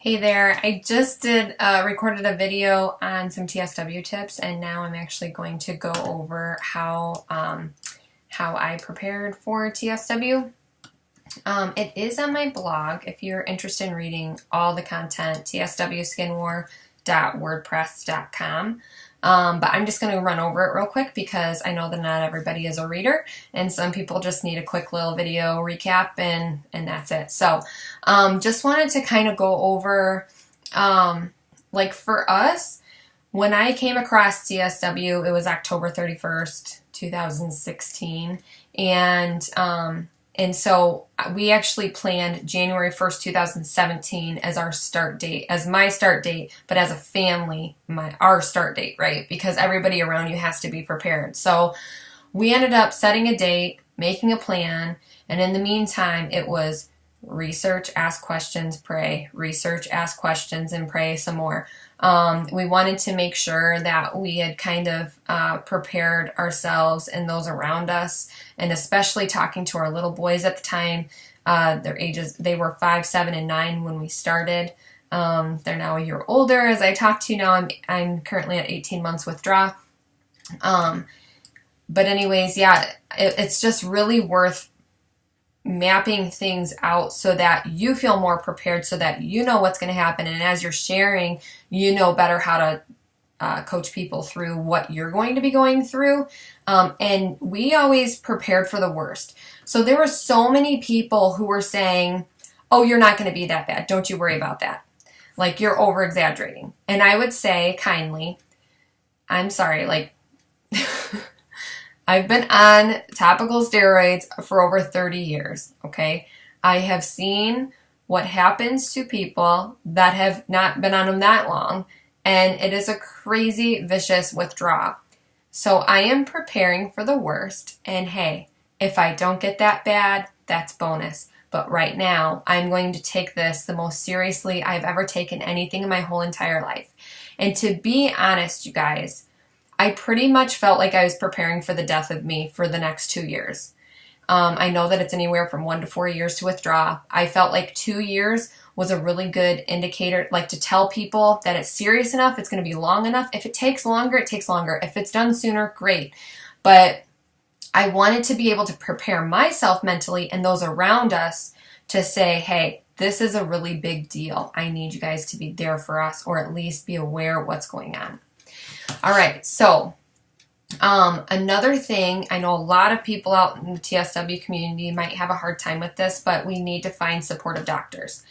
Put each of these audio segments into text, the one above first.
Hey there, I just recorded a video on some TSW tips, and now I'm actually going to go over how I prepared for TSW. It is on my blog if you're interested in reading all the content, tswskinwar.wordpress.com. But I'm just going to run over it real quick because I know that not everybody is a reader, and some people just need a quick little video recap, and that's it. So just wanted to kind of go over, like for us, when I came across TSW, it was October 31st, 2016, and so we actually planned January 1st, 2017 as our start date, as my start date, but as a family, our start date, right? Because everybody around you has to be prepared. So we ended up setting a date, making a plan, and in the meantime, it was research, ask questions, pray, research, ask questions, and pray some more. We wanted to make sure that we had kind of prepared ourselves and those around us, and especially talking to our little boys at the time. Their ages, they were 5, 7, and 9 when we started. They're now a year older. As I talk to you now, I'm currently at 18 months withdraw. But anyways, yeah, it's just really worth mapping things out so that you feel more prepared, so that you know what's going to happen, and as you're sharing, you know better how to coach people through what you're going to be going through. And we always prepared for the worst. So there were so many people who were saying, oh, you're not going to be that bad, don't you worry about that, like you're over exaggerating. And I would say kindly, I'm sorry, like I've been on topical steroids for over 30 years, okay? I have seen what happens to people that have not been on them that long, and it is a crazy, vicious withdrawal. So I am preparing for the worst, and hey, if I don't get that bad, that's bonus. But right now, I'm going to take this the most seriously I've ever taken anything in my whole entire life. And to be honest, you guys, I pretty much felt like I was preparing for the death of me for the next 2 years. I know that it's anywhere from 1 to 4 years to withdraw. I felt like 2 years was a really good indicator, like to tell people that it's serious enough, it's going to be long enough. If it takes longer, it takes longer. If it's done sooner, great. But I wanted to be able to prepare myself mentally and those around us to say, hey, this is a really big deal. I need you guys to be there for us, or at least be aware of what's going on. All right, so another thing, I know a lot of people out in the TSW community might have a hard time with this, but we need to find supportive doctors.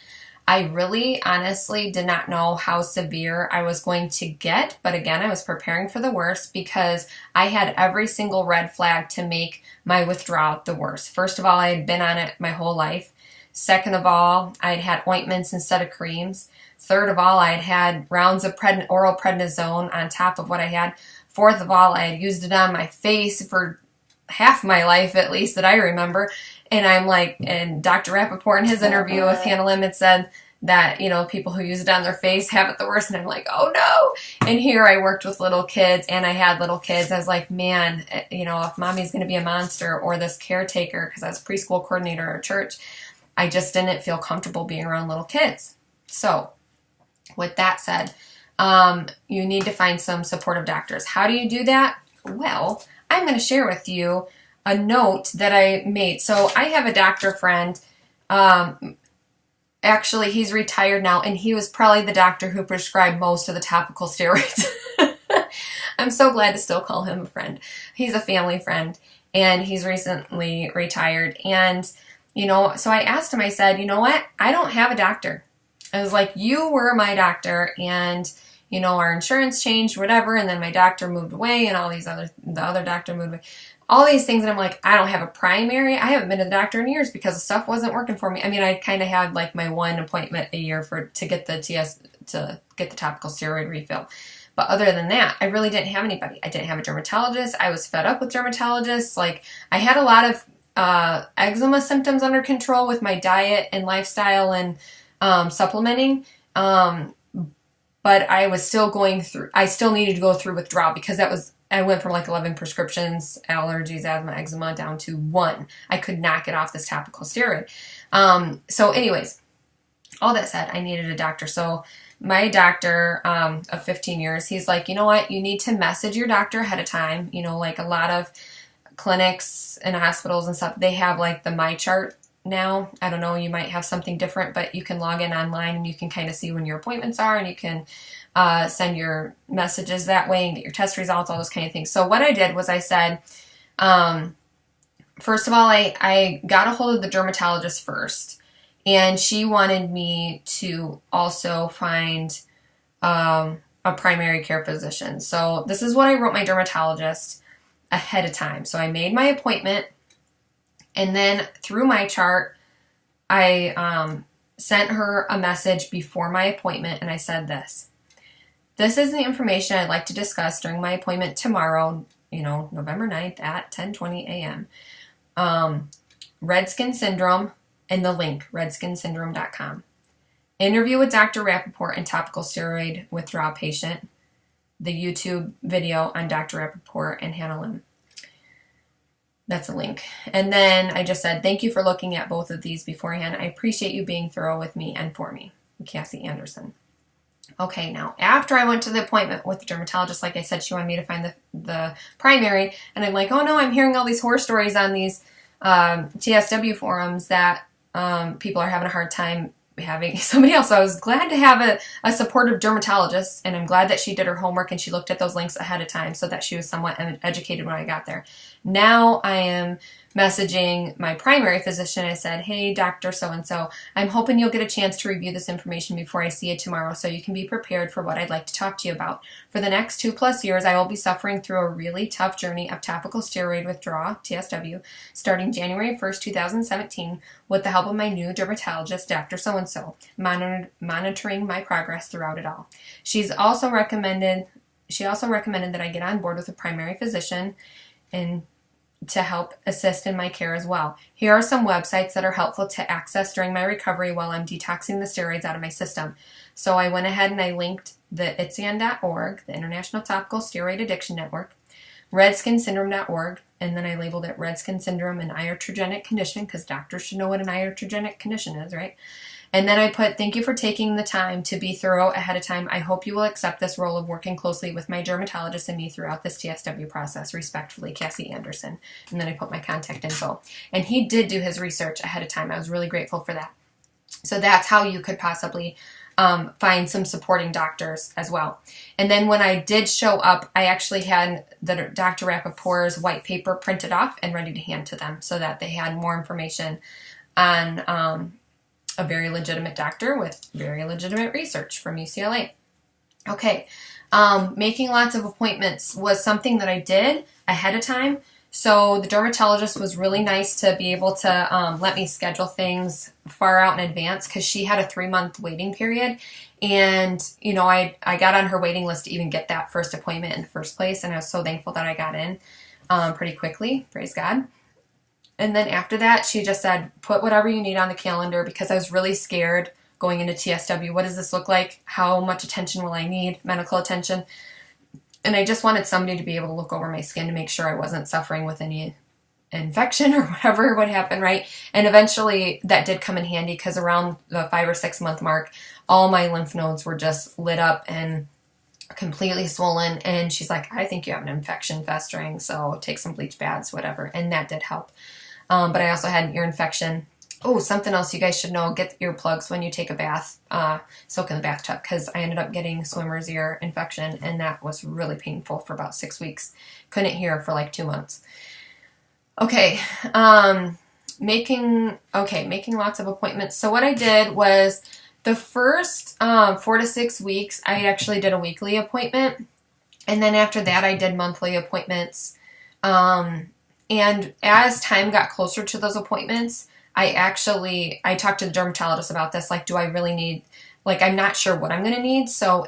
I really honestly did not know how severe I was going to get, but again, I was preparing for the worst because I had every single red flag to make my withdrawal the worst. First of all, I had been on it my whole life. Second of all, I had had ointments instead of creams. Third of all, I had had rounds of oral prednisone on top of what I had. Fourth of all, I had used it on my face for half my life, at least, that I remember. And I'm like, and Dr. Rappaport in his interview with Hannah Lim had said that, you know, people who use it on their face have it the worst. And I'm like, oh no. And here I worked with little kids, and I had little kids. I was like, man, you know, if mommy's going to be a monster, or this caretaker, because I was a preschool coordinator at our church, I just didn't feel comfortable being around little kids. So with that said, you need to find some supportive doctors. How do you do that? Well, I'm going to share with you a note that I made. So I have a doctor friend. Actually, he's retired now, and he was probably the doctor who prescribed most of the topical steroids. I'm so glad to still call him a friend. He's a family friend, and he's recently retired. And, you know, so I asked him, I said, you know what? I don't have a doctor. I was like, you were my doctor, and, you know, our insurance changed, whatever, and then my doctor moved away, and the other doctor moved away. All these things, and I'm like, I don't have a primary. I haven't been to the doctor in years because the stuff wasn't working for me. I mean, I kind of had like my one appointment a year to get the topical steroid refill. But other than that, I really didn't have anybody. I didn't have a dermatologist. I was fed up with dermatologists. Like, I had a lot of eczema symptoms under control with my diet and lifestyle and supplementing. But I was still I still needed to go through withdrawal because I went from like 11 prescriptions, allergies, asthma, eczema, down to 1. I could not get off this topical steroid. So anyways, all that said, I needed a doctor. So my doctor of 15 years, he's like, you know what? You need to message your doctor ahead of time. You know, like a lot of clinics and hospitals and stuff, they have like the My Chart now. I don't know, you might have something different, but you can log in online and you can kind of see when your appointments are, and you can send your messages that way and get your test results, all those kind of things. So what I did was I said, first of all, I got a hold of the dermatologist first, and she wanted me to also find a primary care physician. So this is what I wrote my dermatologist ahead of time. So I made my appointment, and then through My Chart, I sent her a message before my appointment, and I said this. This is the information I'd like to discuss during my appointment tomorrow, November 9th at 10:20 a.m. Red skin syndrome, and the link, redskинsyndrome.com. Interview with Dr. Rappaport and topical steroid withdrawal patient. The YouTube video on Dr. Rappaport and Hannah Lim. That's a link. And then I just said, thank you for looking at both of these beforehand. I appreciate you being thorough with me and for me. Cassie Anderson. Okay, now, after I went to the appointment with the dermatologist, like I said, she wanted me to find the primary, and I'm like, oh no, I'm hearing all these horror stories on these TSW forums that people are having a hard time having somebody else. So I was glad to have a supportive dermatologist, and I'm glad that she did her homework and she looked at those links ahead of time so that she was somewhat educated when I got there. Now I am messaging my primary physician. I said, hey, Dr. So-and-so, I'm hoping you'll get a chance to review this information before I see you tomorrow so you can be prepared for what I'd like to talk to you about. For the next 2+ years, I will be suffering through a really tough journey of topical steroid withdrawal, TSW, starting January 1st, 2017, with the help of my new dermatologist, Dr. So-and-so, monitoring my progress throughout it all. She also recommended that I get on board with a primary physician and to help assist in my care as well. Here are some websites that are helpful to access during my recovery while I'm detoxing the steroids out of my system. So I went ahead and I linked the ITSIAN.org, the International Topical Steroid Addiction Network, redskинsyndrome.org, and then I labeled it Red Skin Syndrome and Iatrogenic Condition, because doctors should know what an iatrogenic condition is, right? And then I put, thank you for taking the time to be thorough ahead of time. I hope you will accept this role of working closely with my dermatologist and me throughout this TSW process. Respectfully, Cassie Anderson. And then I put my contact info. And he did do his research ahead of time. I was really grateful for that. So that's how you could possibly find some supporting doctors as well. And then when I did show up, I actually had the Dr. Rappaport's white paper printed off and ready to hand to them so that they had more information on a very legitimate doctor with very legitimate research from UCLA. Okay, making lots of appointments was something that I did ahead of time. So the dermatologist was really nice to be able to let me schedule things far out in advance because she had a 3-month waiting period. And, I got on her waiting list to even get that first appointment in the first place. And I was so thankful that I got in pretty quickly. Praise God. And then after that, she just said, put whatever you need on the calendar because I was really scared going into TSW. What does this look like? How much attention will I need? Medical attention. And I just wanted somebody to be able to look over my skin to make sure I wasn't suffering with any infection or whatever would happen, right? And eventually that did come in handy because around the 5 or 6 month mark, all my lymph nodes were just lit up and completely swollen. And she's like, I think you have an infection festering, so take some bleach baths, whatever. And that did help. But I also had an ear infection. Oh, something else you guys should know, get earplugs when you take a bath, soak in the bathtub, because I ended up getting swimmer's ear infection, and that was really painful for about 6 weeks. Couldn't hear for like 2 months. Okay, making lots of appointments. So what I did was the first 4 to 6 weeks, I actually did a weekly appointment, and then after that, I did monthly appointments. And as time got closer to those appointments, I talked to the dermatologist about this. Like, do I really need, I'm not sure what I'm going to need. So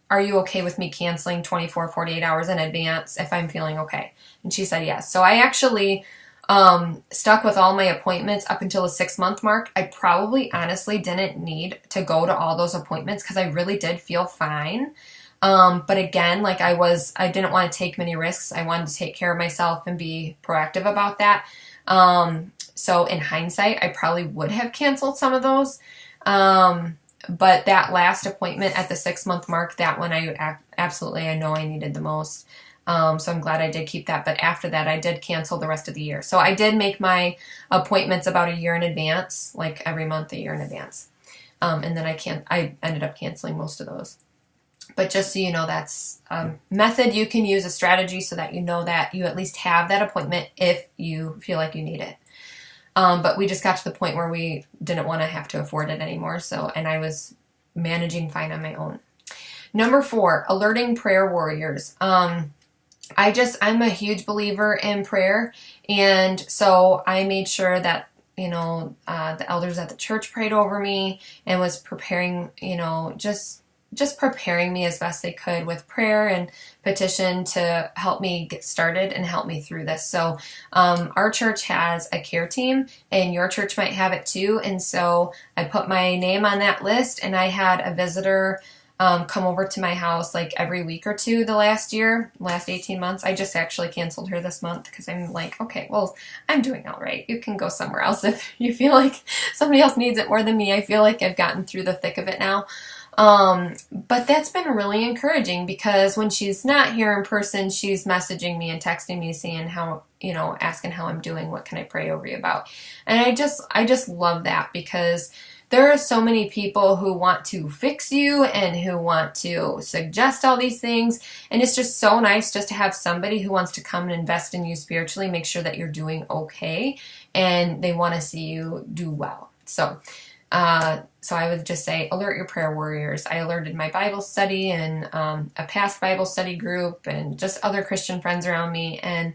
are you okay with me canceling 24, 48 hours in advance if I'm feeling okay? And she said yes. So I actually stuck with all my appointments up until the 6 month mark. I probably honestly didn't need to go to all those appointments because I really did feel fine. But again, I didn't want to take many risks. I wanted to take care of myself and be proactive about that. So in hindsight, I probably would have canceled some of those. But that last appointment at the 6-month mark, that one absolutely, I know I needed the most. So I'm glad I did keep that. But after that, I did cancel the rest of the year. So I did make my appointments about a year in advance, like every month, a year in advance. And then I ended up canceling most of those. But just so you know, that's a method you can use, a strategy, so that you know that you at least have that appointment if you feel like you need it. But we just got to the point where we didn't want to have to afford it anymore. And I was managing fine on my own. Number 4, alerting prayer warriors. I'm a huge believer in prayer. And so I made sure that, the elders at the church prayed over me and was preparing, just preparing me as best they could with prayer and petition to help me get started and help me through this. So our church has a care team, and your church might have it too. And so I put my name on that list, and I had a visitor come over to my house like every week or two the last 18 months. I just actually canceled her this month because I'm like, okay, well, I'm doing all right. You can go somewhere else if you feel like somebody else needs it more than me. I feel like I've gotten through the thick of it now. But that's been really encouraging, because when she's not here in person, she's messaging me and texting me saying how, asking how I'm doing, what can I pray over you about? And I just love that, because there are so many people who want to fix you and who want to suggest all these things. And it's just so nice just to have somebody who wants to come and invest in you spiritually, make sure that you're doing okay, and they want to see you do well. So I would just say, alert your prayer warriors. I alerted my Bible study and a past Bible study group and just other Christian friends around me. And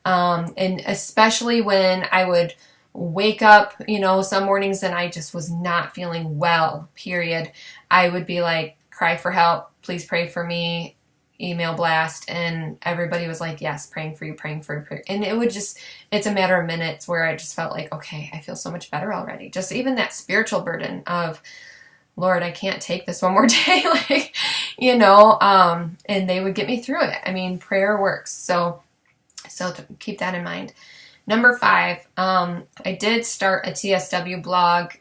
especially when I would wake up, some mornings and I just was not feeling well, period, I would be like, cry for help, please pray for me, email blast, and everybody was like, yes, praying for you. And it's a matter of minutes where I just felt like, okay, I feel so much better already. Just even that spiritual burden of, Lord, I can't take this one more day, and they would get me through it. I mean, prayer works. So to keep that in mind. Number 5, I did start a TSW blog.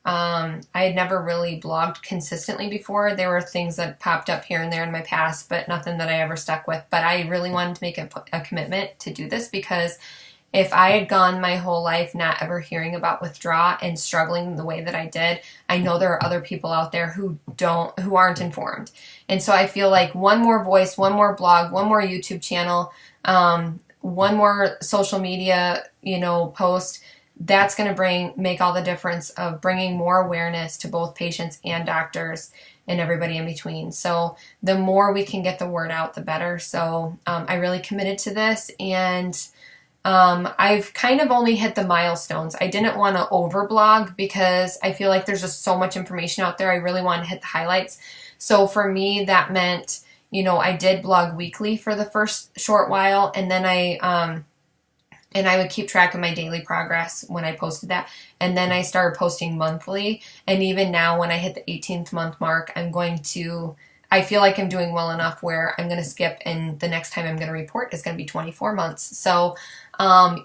I had never really blogged consistently before. There were things that popped up here and there in my past, but nothing that I ever stuck with. But I really wanted to make a commitment to do this, because if I had gone my whole life not ever hearing about withdraw and struggling the way that I did, I know there are other people out there who aren't informed. And so I feel like one more voice, one more blog, one more YouTube channel, one more social media, post, that's going to make all the difference of bringing more awareness to both patients and doctors and everybody in between. So the more we can get the word out, the better. So I really committed to this, and I've kind of only hit the milestones. I didn't want to overblog, because I feel like there's just so much information out there. I really want to hit the highlights. So for me, that meant, I did blog weekly for the first short while, and then I would keep track of my daily progress when I posted that. And then I started posting monthly. And even now, when I hit the 18th month mark, I feel like I'm doing well enough where I'm going to skip, and the next time I'm going to report is going to be 24 months. So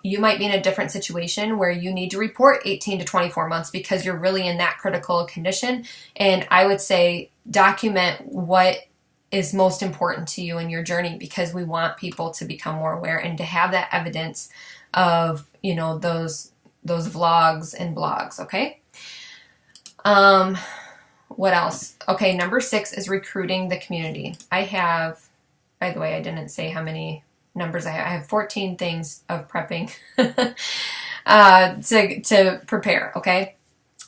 you might be in a different situation where you need to report 18 to 24 months because you're really in that critical condition. And I would say document what is most important to you in your journey, because we want people to become more aware and to have that evidence of, those vlogs and blogs. Okay. What else? Okay. Number 6 is recruiting the community. By the way, I didn't say how many numbers I have 14 things of prepping to prepare. Okay.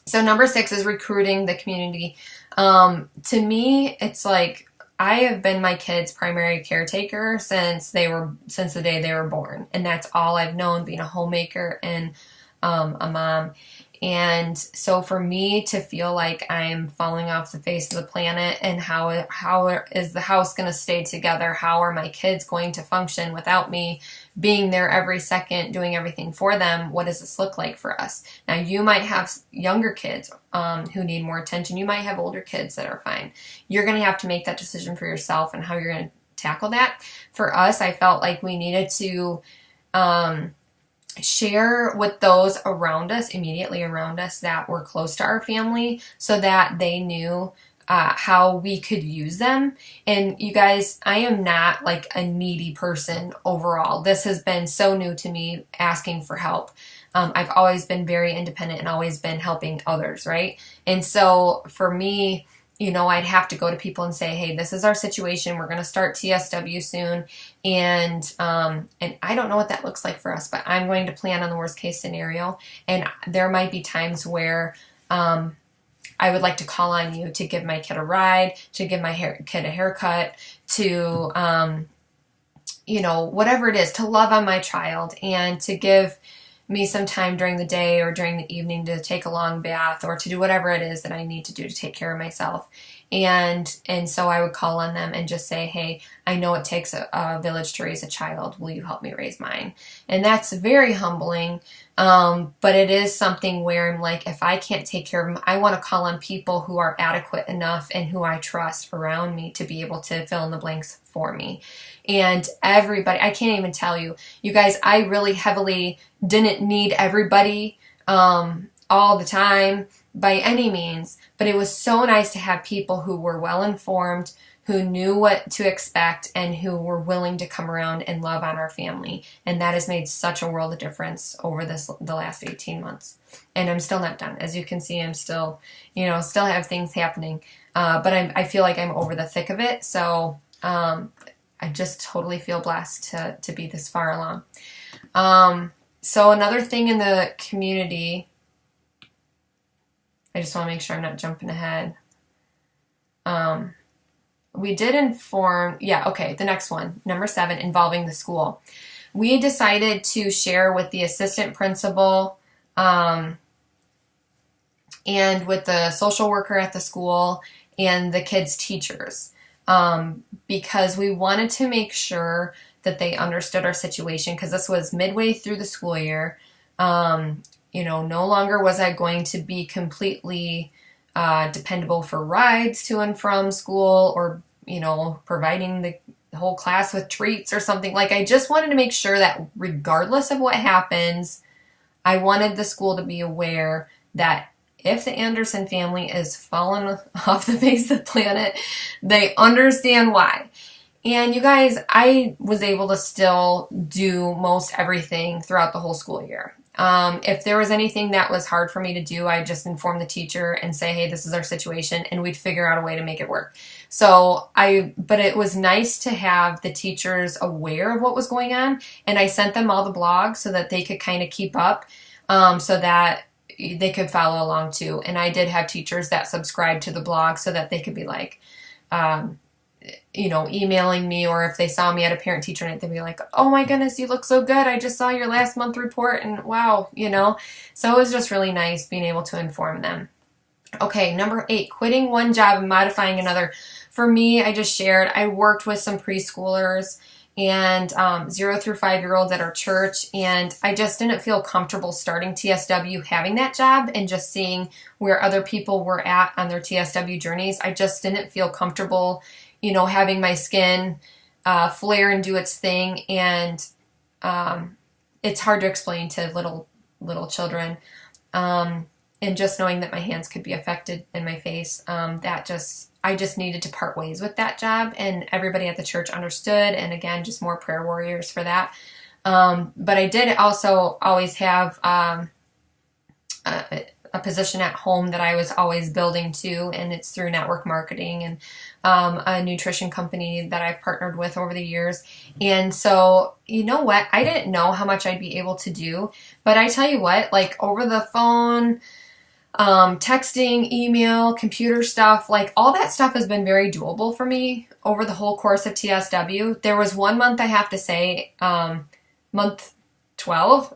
So number 6 is recruiting the community. To me, it's like, I have been my kids' primary caretaker since the day they were born. And that's all I've known, being a homemaker and a mom. And so for me to feel like I'm falling off the face of the planet, and how is the house going to stay together? How are my kids going to function without me being there every second, doing everything for them? What does this look like for us? Now, you might have younger kids who need more attention. You might have older kids that are fine. You're going to have to make that decision for yourself and how you're going to tackle that. For us, I felt like we needed to share with those around us, immediately around us, that were close to our family, so that they knew how we could use them. And you guys, I am not like a needy person overall. This has been so new to me, asking for help. I've always been very independent and always been helping others, right? And so for me, I'd have to go to people and say, hey, this is our situation. We're going to start TSW soon. And I don't know what that looks like for us, but I'm going to plan on the worst case scenario. And there might be times where I would like to call on you to give my kid a ride, to give my kid a haircut, to, whatever it is, to love on my child, and to give me some time during the day or during the evening to take a long bath, or to do whatever it is that I need to do to take care of myself. And so I would call on them and just say, hey, I know it takes a village to raise a child. Will you help me raise mine? And that's very humbling. But it is something where I'm like, if I can't take care of them, I want to call on people who are adequate enough and who I trust around me to be able to fill in the blanks for me. And everybody, I can't even tell you, you guys, I really heavily didn't need everybody all the time by any means, but it was so nice to have people who were well informed, who knew what to expect, and who were willing to come around and love on our family. And that has made such a world of difference over the last 18 months. And I'm still not done. As you can see, I'm still, still have things happening. But I feel like I'm over the thick of it. So I just totally feel blessed to be this far along. So another thing in the community, I just want to make sure I'm not jumping ahead. We did inform, the next one, number 7, involving the school. We decided to share with the assistant principal and with the social worker at the school and the kids' teachers, because we wanted to make sure that they understood our situation, because this was midway through the school year. No longer was I going to be completely dependable for rides to and from school, or, providing the whole class with treats or something. Like, I just wanted to make sure that regardless of what happens, I wanted the school to be aware that if the Anderson family is falling off the face of the planet, they understand why. And you guys, I was able to still do most everything throughout the whole school year. If there was anything that was hard for me to do, I just inform the teacher and say, hey, this is our situation, and we'd figure out a way to make it work. But it was nice to have the teachers aware of what was going on, and I sent them all the blogs so that they could kind of keep up, so that they could follow along too. And I did have teachers that subscribed to the blog so that they could be like, emailing me, or if they saw me at a parent-teacher night, they'd be like, oh my goodness, you look so good. I just saw your last month report, and wow, So it was just really nice being able to inform them. Okay, number 8, quitting one job and modifying another. For me, I just shared, I worked with some preschoolers and 0 through 5-year-olds at our church, and I just didn't feel comfortable starting TSW, having that job, and just seeing where other people were at on their TSW journeys. I just didn't feel comfortable having my skin flare and do its thing. And it's hard to explain to little children. And just knowing that my hands could be affected in my face, I just needed to part ways with that job. And everybody at the church understood. And again, just more prayer warriors for that. But I did also always have a position at home that I was always building to, and it's through network marketing and a nutrition company that I've partnered with over the years. And so, you know what? I didn't know how much I'd be able to do, but I tell you what, like over the phone, texting, email, computer stuff, like all that stuff has been very doable for me over the whole course of TSW. There was one month, I have to say, month 12,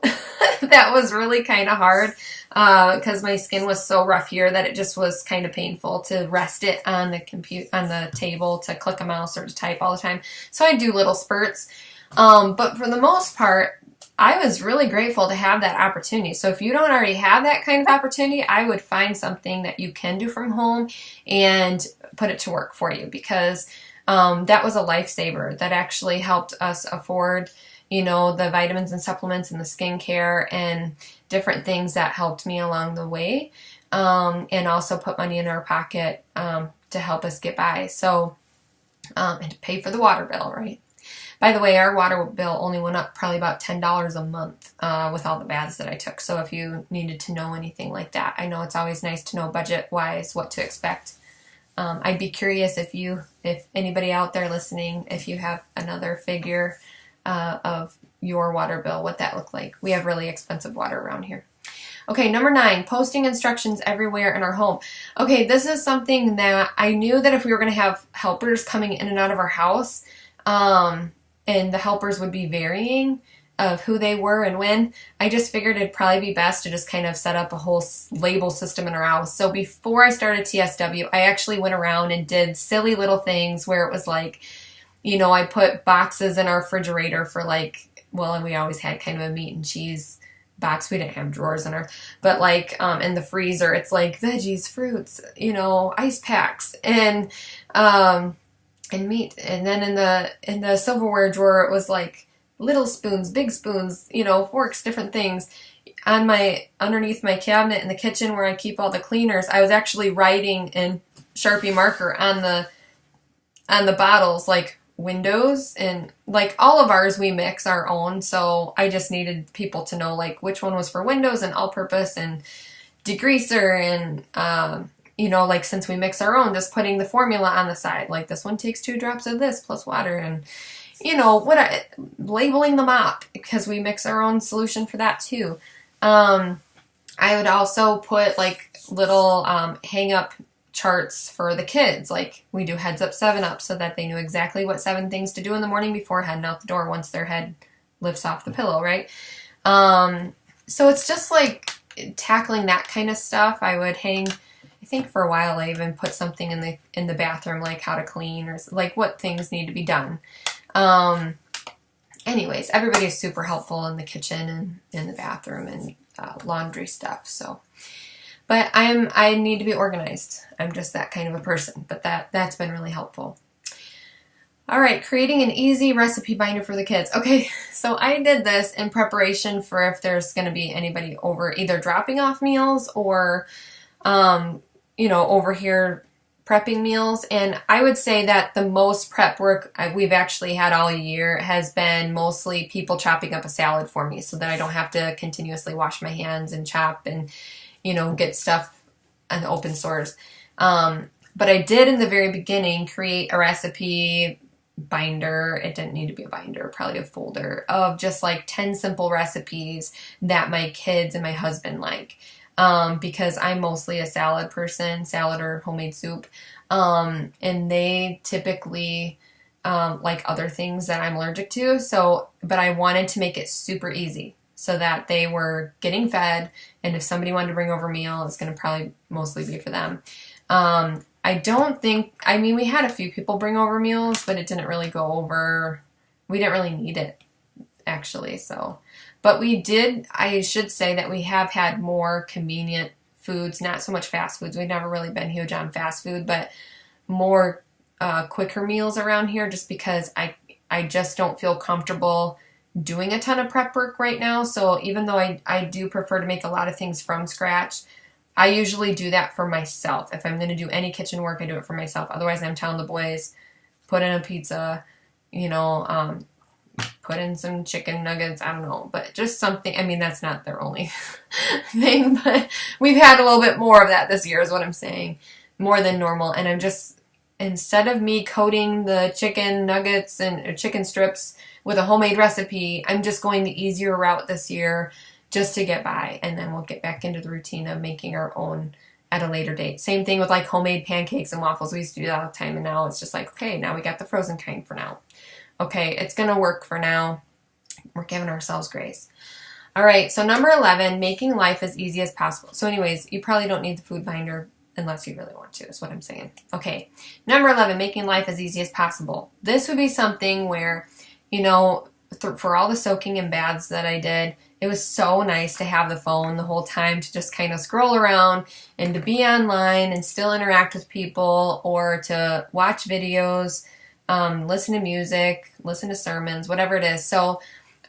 that was really kind of hard because my skin was so rough here that it just was kind of painful to rest it on the table, to click a mouse or to type all the time. So I do little spurts. But for the most part, I was really grateful to have that opportunity. So if you don't already have that kind of opportunity, I would find something that you can do from home and put it to work for you, because that was a lifesaver that actually helped us afford you know, the vitamins and supplements and the skincare and different things that helped me along the way, and also put money in our pocket to help us get by. So, and to pay for the water bill, right? By the way, our water bill only went up probably about $10 a month with all the baths that I took. So if you needed to know anything like that, I know it's always nice to know budget-wise what to expect. I'd be curious if anybody out there listening, if you have another figure of your water bill, what that looked like. We have really expensive water around here. Okay, number 9, posting instructions everywhere in our home. Okay, this is something that I knew that if we were going to have helpers coming in and out of our house, and the helpers would be varying of who they were and when, I just figured it'd probably be best to just kind of set up a whole label system in our house. So before I started TSW, I actually went around and did silly little things where it was like, you know, I put boxes in our refrigerator for like, well, and we always had kind of a meat and cheese box. We didn't have drawers in our, but like in the freezer, it's like veggies, fruits, you know, ice packs, and meat. And then in the silverware drawer, it was like little spoons, big spoons, you know, forks, different things. Underneath my cabinet in the kitchen where I keep all the cleaners, I was actually writing in Sharpie marker on the bottles, like windows, and like all of ours we mix our own. So I just needed people to know like which one was for windows and all purpose and degreaser, and you know, like since we mix our own, just putting the formula on the side, like this one takes 2 drops of this plus water, and you know, labeling the mop because we mix our own solution for that too. I would also put like little hang up charts for the kids, like we do heads up, 7 up, so that they knew exactly what 7 things to do in the morning before heading out the door once their head lifts off the pillow, right? So it's just like tackling that kind of stuff. I would hang, I think for a while I even put something in the bathroom, like how to clean or like what things need to be done. Anyways, everybody is super helpful in the kitchen and in the bathroom and laundry stuff. So, but I need to be organized. I'm just that kind of a person, but that's been really helpful. All right, creating an easy recipe binder for the kids. Okay, so I did this in preparation for if there's going to be anybody over either dropping off meals or you know, over here prepping meals. And I would say that the most prep work we've actually had all year has been mostly people chopping up a salad for me so that I don't have to continuously wash my hands and chop and, you know, get stuff on the open source. But I did in the very beginning create a recipe binder. It didn't need to be a binder, probably a folder of just like 10 simple recipes that my kids and my husband like. Because I'm mostly a salad person, salad or homemade soup, and they typically like other things that I'm allergic to. So, but I wanted to make it super easy so that they were getting fed, and if somebody wanted to bring over a meal, it's going to probably mostly be for them. I mean, we had a few people bring over meals, but it didn't really go over. We didn't really need it, actually, so. But I should say that we have had more convenient foods, not so much fast foods. We've never really been huge on fast food, but more quicker meals around here just because I just don't feel comfortable doing a ton of prep work right now. So even though I do prefer to make a lot of things from scratch, I usually do that for myself. If I'm going to do any kitchen work, I do it for myself. Otherwise, I'm telling the boys, put in a pizza, you know, put in some chicken nuggets, I don't know, but just something. I mean, that's not their only thing, but we've had a little bit more of that this year is what I'm saying, more than normal. And I'm just, instead of me coating the chicken nuggets and chicken strips with a homemade recipe, I'm just going the easier route this year just to get by. And then we'll get back into the routine of making our own at a later date. Same thing with like homemade pancakes and waffles. We used to do that all the time. And now it's just like, okay, now we got the frozen kind for now. Okay, it's going to work for now. We're giving ourselves grace. All right, so number 11, making life as easy as possible. So anyways, you probably don't need the food binder unless you really want to, is what I'm saying. Okay, number 11, making life as easy as possible. This would be something where, you know, for all the soaking and baths that I did, it was so nice to have the phone the whole time to just kind of scroll around and to be online and still interact with people or to watch videos, listen to music, listen to sermons, whatever it is. So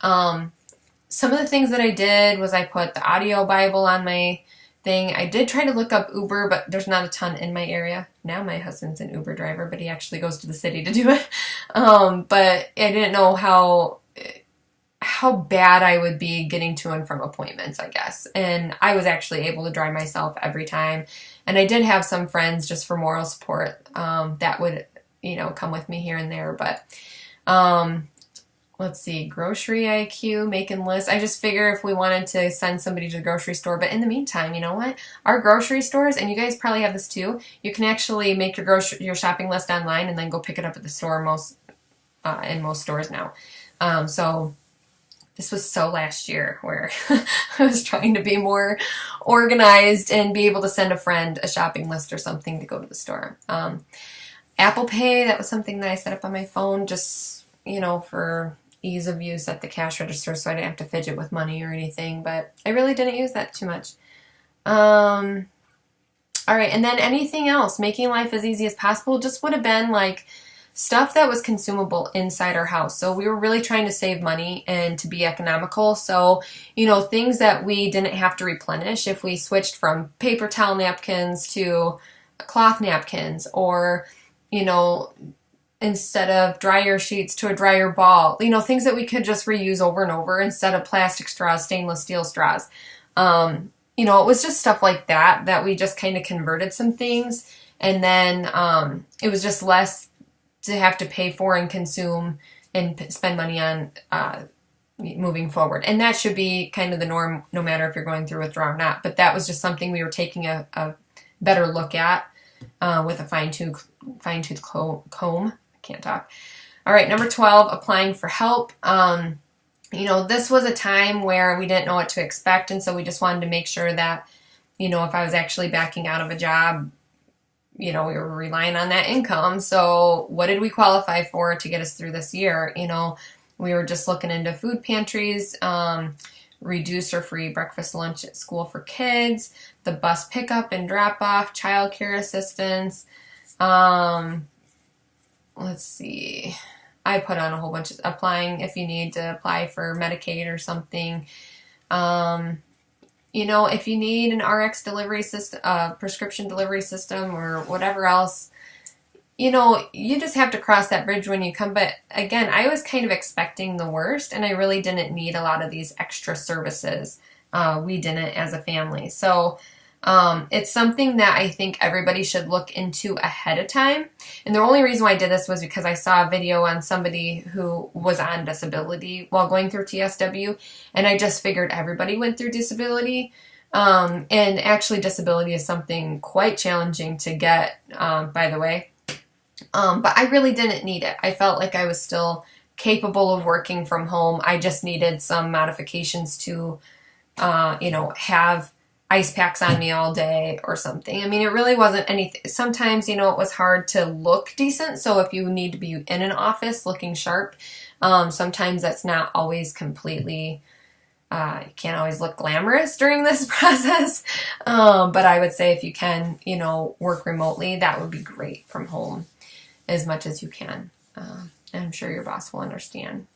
Some of the things that I did was I put the audio Bible on my thing. I did try to look up Uber, but there's not a ton in my area. Now my husband's an Uber driver, but he actually goes to the city to do it. But I didn't know how bad I would be getting to and from appointments, I guess. And I was actually able to drive myself every time. And I did have some friends just for moral support that would, come with me here and there. But let's see, grocery IQ, making lists. I just figure if we wanted to send somebody to the grocery store, but in the meantime, you know what? Our grocery stores, and you guys probably have this too, you can actually make your shopping list online and then go pick it up at the store in most stores now. So this was so last year where I was trying to be more organized and be able to send a friend a shopping list or something to go to the store. Apple Pay, that was something that I set up on my phone just, for ease of use at the cash register so I didn't have to fidget with money or anything, but I really didn't use that too much. All right, and then anything else, making life as easy as possible just would have been like stuff that was consumable inside our house. So we were really trying to save money and to be economical. So, things that we didn't have to replenish if we switched from paper towel napkins to cloth napkins or, instead of dryer sheets to a dryer ball, things that we could just reuse over and over instead of plastic straws, stainless steel straws. It was just stuff like that we just kind of converted some things. And then it was just less to have to pay for and consume and spend money on moving forward. And that should be kind of the norm, no matter if you're going through withdrawal or not. But that was just something we were taking a better look at with a fine-tooth comb. Can't talk. All right, number 12, applying for help. This was a time where we didn't know what to expect, and so we just wanted to make sure that, if I was actually backing out of a job, we were relying on that income. So what did we qualify for to get us through this year? We were just looking into food pantries, reduced or free breakfast, lunch at school for kids, the bus pickup and drop off, childcare assistance. Let's see. I put on a whole bunch of applying if you need to apply for Medicaid or something. If you need an RX delivery system, prescription delivery system or whatever else, you just have to cross that bridge when you come. But again, I was kind of expecting the worst and I really didn't need a lot of these extra services. We didn't as a family. So it's something that I think everybody should look into ahead of time. And the only reason why I did this was because I saw a video on somebody who was on disability while going through TSW. And I just figured everybody went through disability. And actually disability is something quite challenging to get, by the way. But I really didn't need it. I felt like I was still capable of working from home. I just needed some modifications to, have ice packs on me all day or something. I mean, it really wasn't anything. Sometimes, it was hard to look decent. So if you need to be in an office looking sharp, sometimes that's not always completely, you can't always look glamorous during this process. But I would say if you can, work remotely, that would be great from home as much as you can. I'm sure your boss will understand.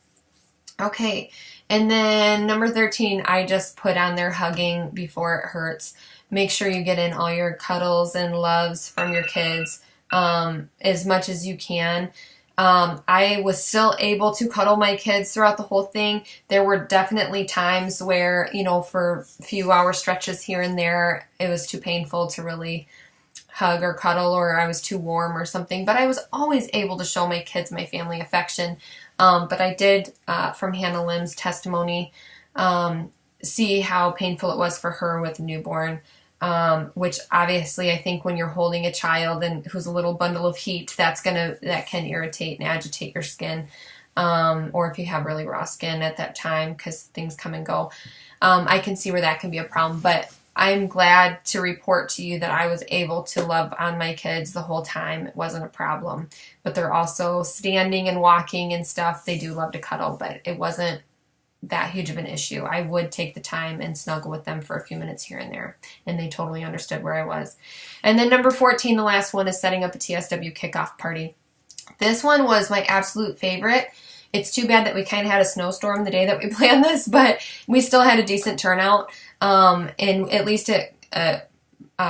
Okay, and then number 13, I just put on there hugging before it hurts. Make sure you get in all your cuddles and loves from your kids as much as you can. I was still able to cuddle my kids throughout the whole thing. There were definitely times where, for a few hour stretches here and there, it was too painful to really hug or cuddle, or I was too warm or something. But I was always able to show my kids my family affection. But I did, from Hannah Lim's testimony, see how painful it was for her with a newborn, which obviously I think when you're holding a child and who's a little bundle of heat, that can irritate and agitate your skin, or if you have really raw skin at that time because things come and go. I can see where that can be a problem, but I'm glad to report to you that I was able to love on my kids the whole time. It wasn't a problem. But they're also standing and walking and stuff. They do love to cuddle, but it wasn't that huge of an issue. I would take the time and snuggle with them for a few minutes here and there, and they totally understood where I was. And then number 14, the last one, is setting up a TSW kickoff party. This one was my absolute favorite. It's too bad that we kind of had a snowstorm the day that we planned this, but we still had a decent turnout, and at least it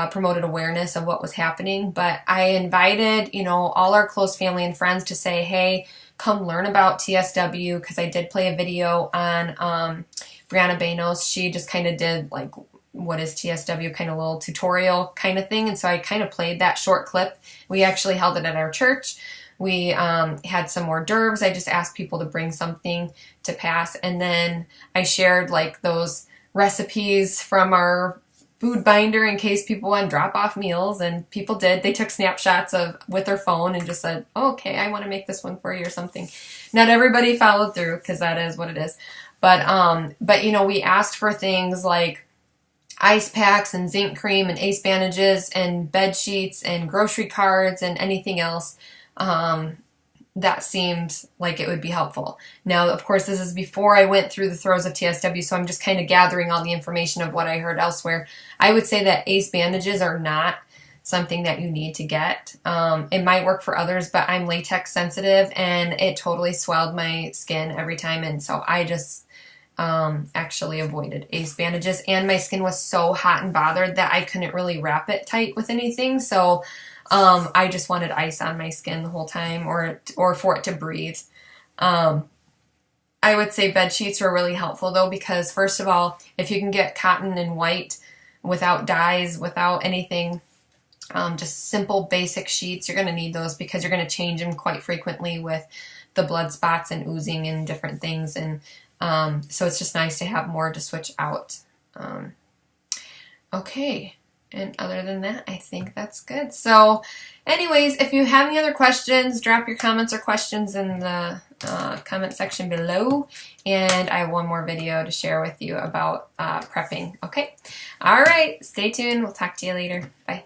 promoted awareness of what was happening. But I invited, you know, all our close family and friends to say, hey, come learn about TSW, because I did play a video on Brianna Banos. She just kind of did like, what is TSW, kind of little tutorial kind of thing. And so I kind of played that short clip. We actually held it at our church. We had some hors d'oeuvres. I just asked people to bring something to pass. And then I shared like those recipes from our food binder in case people want to drop off meals, and people did. They took snapshots of with their phone and just said, oh, okay, I want to make this one for you or something. Not everybody followed through, because that is what it is. But you know, we asked for things like ice packs and zinc cream and ace bandages and bed sheets and grocery cards and anything else that seemed like it would be helpful. Now, of course, this is before I went through the throes of TSW, so I'm just kind of gathering all the information of what I heard elsewhere. I would say that ace bandages are not something that you need to get. It might work for others, but I'm latex sensitive, and it totally swelled my skin every time, and so I just actually avoided ace bandages. And my skin was so hot and bothered that I couldn't really wrap it tight with anything, so I just wanted ice on my skin the whole time, or for it to breathe. I would say bed sheets were really helpful though, because first of all, if you can get cotton and white without dyes, without anything, just simple basic sheets, you're going to need those, because you're going to change them quite frequently with the blood spots and oozing and different things. And so it's just nice to have more to switch out. Okay. And other than that, I think that's good. So anyways, if you have any other questions, drop your comments or questions in the comment section below. And I have one more video to share with you about prepping. Okay. All right. Stay tuned. We'll talk to you later. Bye.